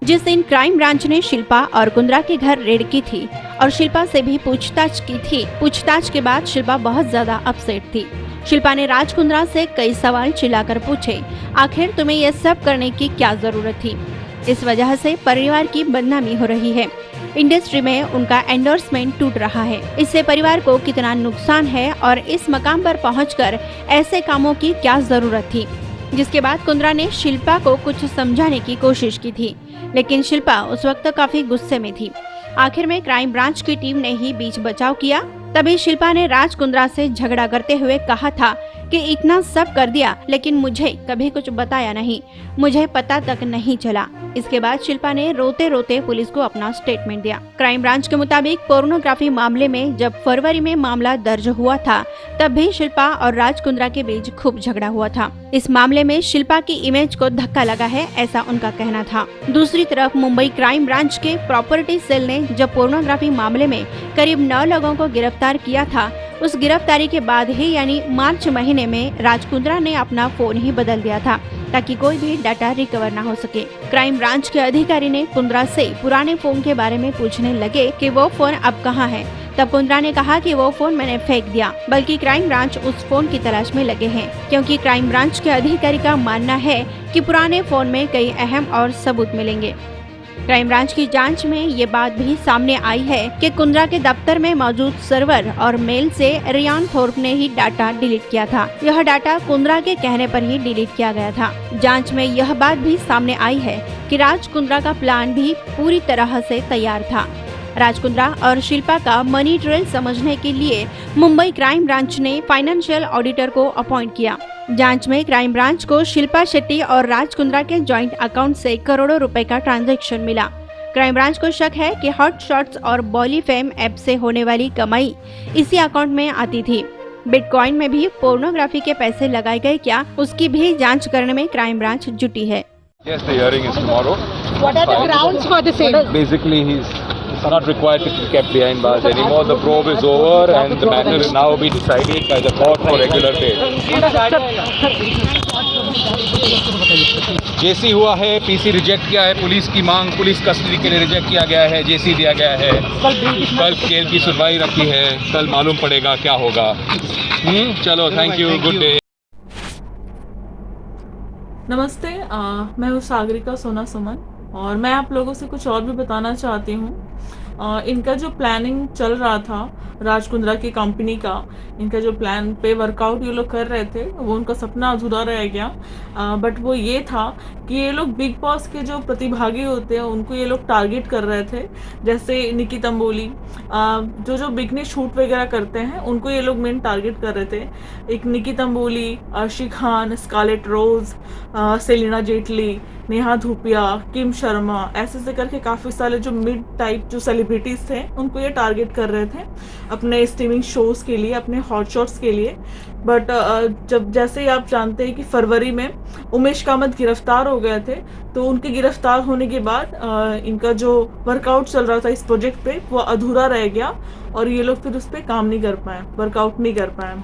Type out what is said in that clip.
जिस दिन crime branch ने शिल्पा और कुंद्रा के घर रेड की थी और शिल्पा से भी पूछताछ की थी। पूछताछ के बाद शिल्पा बहुत ज्यादा अपसेट थी। शिल्पा ने राज कुंद्रा से कई सवाल चिल्लाकर पूछे, आखिर तुम्हें यह सब करने की क्या जरूरत थी? इस वजह से परिवार की बदनामी हो रही है। इंडस्ट्री में उनका एंडोर्समेंट टूट रहा है। इससे परिवार को कितना नुकसान है और इस मकाम पर पहुंचकर ऐसे कामों की क्या जरूरत थी? जिसके बाद कुंद्रा ने शिल्पा को कुछ समझाने की कोशिश की थी, लेकिन शिल्पा उस वक्त काफी गुस्से में थी। आखिर में क्राइम ब्रांच की टीम ने ही बीच बचाव किया। तभी शिल्पा ने राज कुंद्रा से झगड़ा करते हुए कहा था कि इतना सब कर दिया लेकिन मुझे कभी कुछ बताया नहीं, मुझे पता तक नहीं चला। इसके बाद शिल्पा ने रोते रोते पुलिस को अपना स्टेटमेंट दिया। क्राइम ब्रांच के मुताबिक पोर्नोग्राफी मामले में जब फरवरी में मामला दर्ज हुआ था, तब भी शिल्पा और राज कुंद्रा के बीच खूब झगड़ा हुआ था। इस मामले में शिल्पा की इमेज को धक्का लगा है, ऐसा उनका कहना था। दूसरी तरफ मुंबई क्राइम ब्रांच के प्रॉपर्टी सेल ने जब पोर्नोग्राफी मामले में करीब 9 लोगों को गिरफ्तार किया था, उस गिरफ्तारी के बाद ही यानी मार्च महीने में राज कुंद्रा ने अपना फोन ही बदल दिया था ताकि कोई भी डाटा रिकवर न हो सके। क्राइम ब्रांच के अधिकारी ने कुंद्रा से पुराने फोन के बारे में पूछने लगे कि वो फोन अब कहाँ है। तब कुंद्रा ने कहा कि वो फोन मैंने फेंक दिया, बल्कि क्राइम ब्रांच उस फोन की तलाश में लगे हैं, क्योंकि क्राइम ब्रांच के अधिकारी का मानना है कि पुराने फोन में कई अहम और सबूत मिलेंगे। क्राइम ब्रांच की जांच में ये बात भी सामने आई है कि कुंद्रा के दफ्तर में मौजूद सर्वर और मेल से रियान थोर्प ने ही डाटा डिलीट किया था। यह डाटा कुंद्रा के कहने पर ही डिलीट किया गया था। जांच में यह बात भी सामने आई है कि राज कुंद्रा का प्लान भी पूरी तरह से तैयार था। राज कुंद्रा और शिल्पा का मनी ट्रेल समझने के लिए मुंबई क्राइम ब्रांच ने फाइनेंशियल ऑडिटर को अपॉइंट किया। जांच में क्राइम ब्रांच को शिल्पा शेट्टी और राज कुंद्रा के जॉइंट अकाउंट से करोड़ों रुपए का ट्रांजैक्शन मिला। क्राइम ब्रांच को शक है कि हॉट शॉट्स और बॉलीफेम ऐप से होने वाली कमाई इसी अकाउंट में आती थी। बिटकॉइन में भी पोर्नोग्राफी के पैसे लगाए गए क्या, उसकी भी जांच करने में क्राइम ब्रांच जुटी है। Yes, the hearing is tomorrow. What are the grounds for the same? Basically, he's not required to be kept behind bars anymore. The probe is over and the matter will now be decided by the court for regular bail. जेसी हुआ है, PC reject किया है, police की मांग police custody के लिए reject किया गया है, जेसी दिया गया है। कल केल की सुनवाई रखी है, कल मालूम पड़ेगा क्या होगा। चलो, थैंक यू, गुड डे। नमस्ते, मैं हूँ सागरिका सोना सुमन और मैं आप लोगों से कुछ और भी बताना चाहती हूँ। इनका जो प्लानिंग चल रहा था राज कुंद्रा की कंपनी का, इनका जो प्लान पे वर्कआउट ये लोग कर रहे थे, वो उनका सपना अधूरा रह गया। बट वो ये था कि ये लोग बिग बॉस के जो प्रतिभागी होते हैं उनको ये लोग टारगेट कर रहे थे। जैसे निकी तंबोली, जो बिकनी शूट वगैरह करते हैं, उनको ये लोग मेन टारगेट कर रहे थे। एक निकी तंबोली, अर्शी खान, स्कारलेट रोज, सेलिना जेटली, नेहा धूपिया, किम शर्मा, ऐसे करके काफ़ी सारे जो मिड टाइप जो सेलिब्रिटीज़ थे उनको ये टारगेट कर रहे थे अपने स्ट्रीमिंग शोज़ के लिए, अपने हॉट शॉट्स के लिए। बट जब जैसे ही आप जानते हैं कि फरवरी में उमेश कामत गिरफ्तार हो गए थे, तो उनके गिरफ्तार होने के बाद इनका जो वर्कआउट चल रहा था इस प्रोजेक्ट पे वो अधूरा रह गया और ये लोग फिर उस पर काम नहीं कर पाए, वर्कआउट नहीं कर पाए।